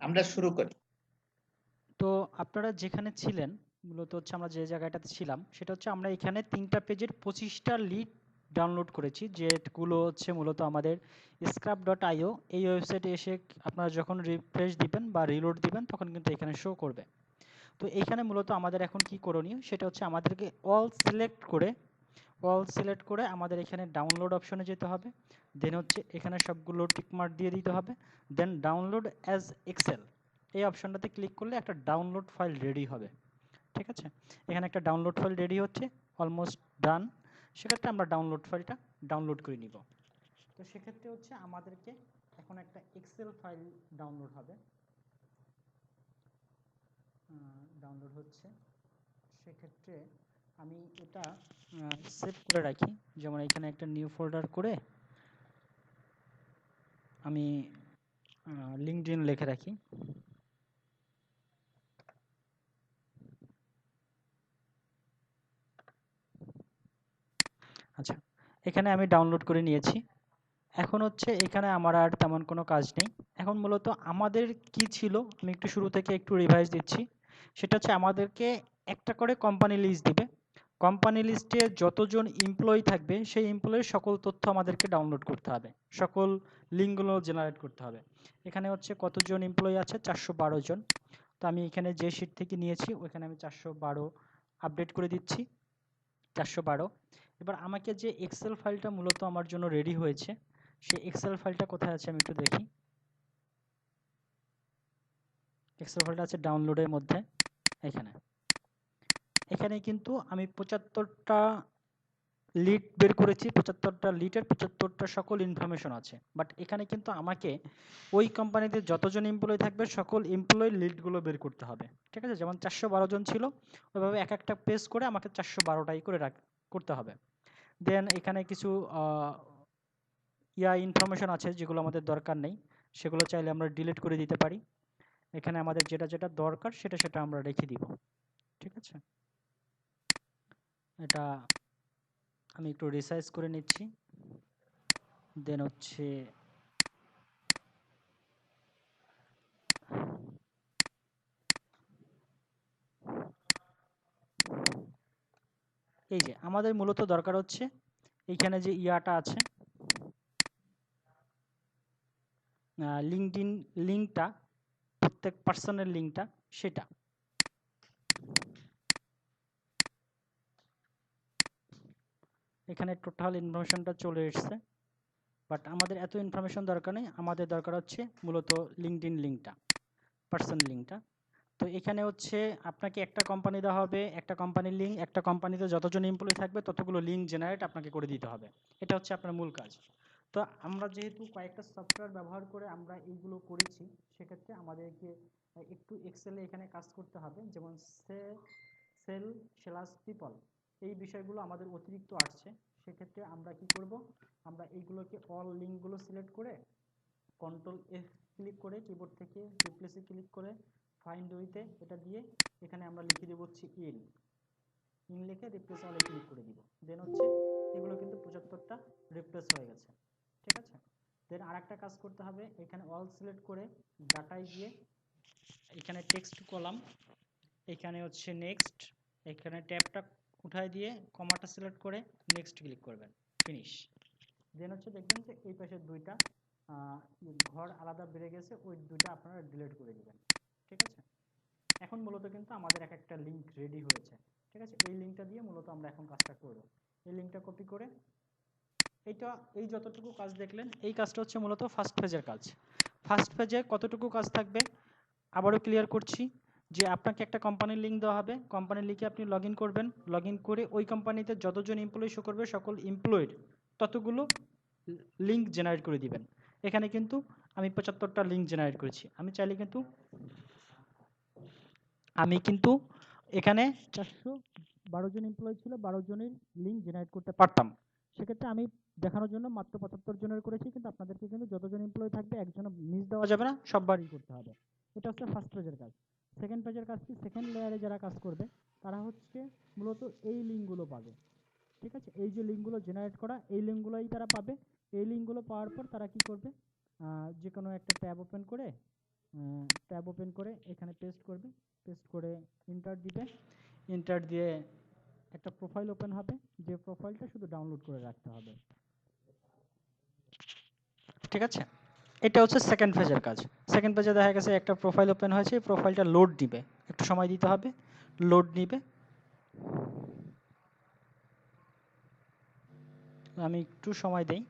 আমরা শুরু করি। তো আপনারা যেখানে ছিলেন, মূলত হচ্ছে আমরা যে জায়গাটাতে ছিলাম সেটা হচ্ছে আমরা এখানে 3টা পেজের 25টা লিড ডাউনলোড করেছি, যেগুলো হচ্ছে মূলত আমাদের scrap.io এই ওয়েবসাইটে এসে আপনারা যখন রিফ্রেশ দিবেন বা রিলোড দিবেন তখন কিন্তু এখানে শো করবে। তো এখানে মূলত আমাদের এখন কি করণীয় সেটা হচ্ছে আমাদেরকে অল সিলেক্ট করে আমাদের এখানে ডাউনলোড অপশনে যেতে হবে। দেন হচ্ছে এখানে সবগুলো টিকমার্ক দিয়ে দিতে হবে। দেন ডাউনলোড অ্যাজ এক্সেল এই অপশনটাতে ক্লিক করলে একটা ডাউনলোড ফাইল রেডি হবে। ঠিক আছে, এখানে একটা ডাউনলোড ফাইল রেডি হচ্ছে, অলমোস্ট ডান। সেক্ষেত্রে আমরা ডাউনলোড ফাইলটা ডাউনলোড করে নিব। তো সেক্ষেত্রে হচ্ছে আমাদেরকে এখন একটা এক্সেল ফাইল ডাউনলোড হবে, ডাউনলোড হচ্ছে। সেক্ষেত্রে আমি এটা সেভ করে রাখি, যেমন এখানে একটা নিউ ফোল্ডার করে আমি লিঙ্কডইন লিখে রাখি। আচ্ছা, এখানে আমি ডাউনলোড করে নিয়েছি। এখন হচ্ছে এখানে আমার আর তেমন কোনো কাজ নেই। এখন মূলত আমাদের কি ছিল, আমি একটু শুরু থেকে একটু রিভাইজ দিচ্ছি। সেটা হচ্ছে আমাদেরকে একটা করে কোম্পানি লিস্ট দিবে। কোম্পানি লিস্টে যতজন এমপ্লয়ি থাকবে সেই এমপ্লয়ির সকল তথ্য আমাদেরকে ডাউনলোড করতে হবে, সকল লিঙ্কগুলো জেনারেট করতে হবে। এখানে হচ্ছে কতজন এমপ্লয়ি আছে, 412 জন। তো আমি এখানে যে শিট থেকে নিয়েছি ওইখানে আমি 412 আপডেট করে দিচ্ছি, 412। এবার আমাকে যে এক্সেল ফাইলটা মূলত আমার জন্য রেডি হয়েছে, সেই এক্সেল ফাইলটা কোথায় আছে আমি একটু দেখি। এক্সেল ফাইলটা আছে ডাউনলোডের মধ্যে, এখানে। এখানে কিন্তু আমি 75টা লিড বের করেছি, 75টা লিডের 75টা সকল ইনফরমেশন আছে। বাট এখানে কিন্তু আমাকে ওই কোম্পানিতে যতজন এমপ্লয়ি থাকবে সকল এমপ্লয়ি লিডগুলো বের করতে হবে। ঠিক আছে, যেমন 412 জন ছিল, ওইভাবে এক একটা পেজ করে আমাকে 412টাই করে করতে হবে। দেন এখানে কিছু ইনফরমেশন আছে যেগুলো আমাদের দরকার নেই, সেগুলো চাইলে আমরা ডিলিট করে দিতে পারি। এখানে আমাদের যেটা যেটা দরকার সেটা সেটা আমরা রেখে দিব। ঠিক আছে, এটা আমি একটু রিসাইজ করে নিচ্ছি। দেন হচ্ছে এই যে আমাদের মূলত দরকার হচ্ছে এইখানে যে ইয়াটা আছে, লিঙ্কডইন লিঙ্কটা, প্রত্যেক পার্সনের লিঙ্কটা, সেটা। এখানে টোটাল ইনফরমেশনটা চলে এসছে, বাট আমাদের এত ইনফরমেশন দরকার নেই, আমাদের দরকার হচ্ছে মূলত লিঙ্কডইন লিঙ্কটা, পার্সন লিঙ্কটা। তো এখানে হচ্ছে আপনাকে একটা কোম্পানি দেওয়া হবে, একটা কোম্পানির লিঙ্ক, একটা কোম্পানিতে যতজন এমপ্লয়ি থাকবে ততগুলো লিঙ্ক জেনারেট আপনাকে করে দিতে হবে। এটা হচ্ছে আপনার মূল কাজ। তো আমরা যেহেতু কয়েকটা সফটওয়্যার ব্যবহার করে আমরা এইগুলো করেছি, সেক্ষেত্রে আমাদেরকে একটু এক্সেলে এখানে কাজ করতে হবে, যেমন সেল সেলাস পিপল, এই বিষয়গুলো আমাদের অতিরিক্ত আসছে। সেক্ষেত্রে আমরা কি করব, আমরা এইগুলোকে অল লিঙ্কগুলো সিলেক্ট করে কন্ট্রোল এফ ক্লিক করে কিবোর্ড থেকে রিপ্লেসে ক্লিক করে ফাইন্ড উইথে এটা দিয়ে এখানে আমরা লিখে দেবো হচ্ছে ইন লিখে রিপ্লেস অলে ক্লিক করে দিব। দেন হচ্ছে এগুলো কিন্তু 75টা রিপ্লেস হয়ে গেছে। ঠিক আছে, দেন আর একটা কাজ করতে হবে, এখানে অল সিলেক্ট করে ডাটায় গিয়ে এখানে টেক্সট কলাম, এখানে হচ্ছে নেক্সট, এখানে ট্যাবটা উঠায় দিয়ে কমাটা সিলেক্ট করে নেক্সট ক্লিক করবেন, ফিনিশ। দেন হচ্ছে দেখবেন যে এই পাশের দুইটা ঘর আলাদা বেড়ে গেছে, ওই দুইটা আপনারা ডিলিট করে দিবেন। ঠিক আছে, এখন মূলত কিন্তু আমাদের এক একটা লিঙ্ক রেডি হয়েছে। ঠিক আছে, এই লিঙ্কটা দিয়ে মূলত আমরা এখন কাজটা করব। এই লিঙ্কটা কপি করে এইটা, এই যতটুকু কাজ দেখলেন এই কাজটা হচ্ছে মূলত ফার্স্ট পেজের কাজ। ফার্স্ট পেজে কতটুকু কাজ থাকবে আবারও ক্লিয়ার করছি, যে আপনাকে একটা কোম্পানির লিঙ্ক দেওয়া হবে, কোম্পানির লিঙ্কে আপনি লগ ইন করবেন, লগ ইন করে ওই কোম্পানিতে যতজন এমপ্লয়ি শো করবে সকল এমপ্লয়েড ততগুলো লিঙ্ক জেনারেট করে দিবেন। এখানে কিন্তু আমি 75টা লিঙ্ক জেনারেট করেছি। আমি কিন্তু এখানে 412 জন এমপ্লয়ি ছিল, 12 জনের লিঙ্ক জেনারেট করতে পারতাম। সেক্ষেত্রে আমি দেখানোর জন্য মাত্র 75 জনের করেছি, কিন্তু আপনাদেরকে কিন্তু যতজন এমপ্লয়ি থাকবে একজনও মিস দেওয়া যাবে না, সববারই করতে হবে। এটা হচ্ছে ফার্স্ট পেজের কাজ। সেকেন্ড পেজের কাজ কি, সেকেন্ড লেয়ারে যারা কাজ করবে তারা হচ্ছে মূলত এই লিঙ্কগুলো পাবে। ঠিক আছে, এই যে লিঙ্কগুলো জেনারেট করা এই লিঙ্কগুলোই তারা পাবে। এই লিঙ্কগুলো পাওয়ার পর তারা কি করবে, যে কোনো একটা ট্যাব ওপেন করে ট্যাব ওপেন করে এখানে পেস্ট করবে, পেস্ট করে ইন্টার দিবে, ইন্টার দিয়ে একটা প্রোফাইল ওপেন হবে, যে প্রোফাইলটা শুধু ডাউনলোড করে রাখতে হবে। ঠিক আছে, এটা হচ্ছে সেকেন্ড ফেজের কাজ। সেকেন্ড ফেজে দেখা গেছে একটা প্রোফাইল ওপেন হয়েছে, প্রোফাইলটা লোড দিবে, একটু সময় দিতে হবে, লোড নিবে। আমি একটু সময় দেই।